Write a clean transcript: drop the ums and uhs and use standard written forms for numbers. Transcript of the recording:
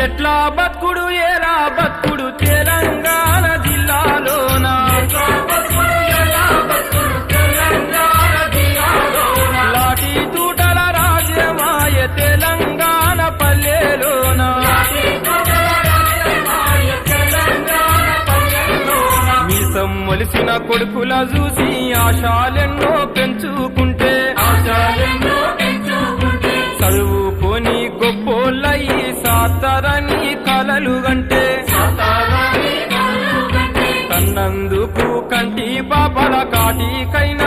ఎట్లా బతుకుడు ఏరా బతుకుడు తెలంగాణ జిల్లాలోన లాఠీ తూటల రాజ్యమాయ తెలంగాణ పల్లెలోన మీసం మొలిసిన కొడుకుల చూసి ఆశాలెన్నో పెంచుకుంటే చదువు పోని గొప్పోళ్ళయి సాతారని కలలు గంటే తన్నందుకు కంటి పాపల కాటికైనా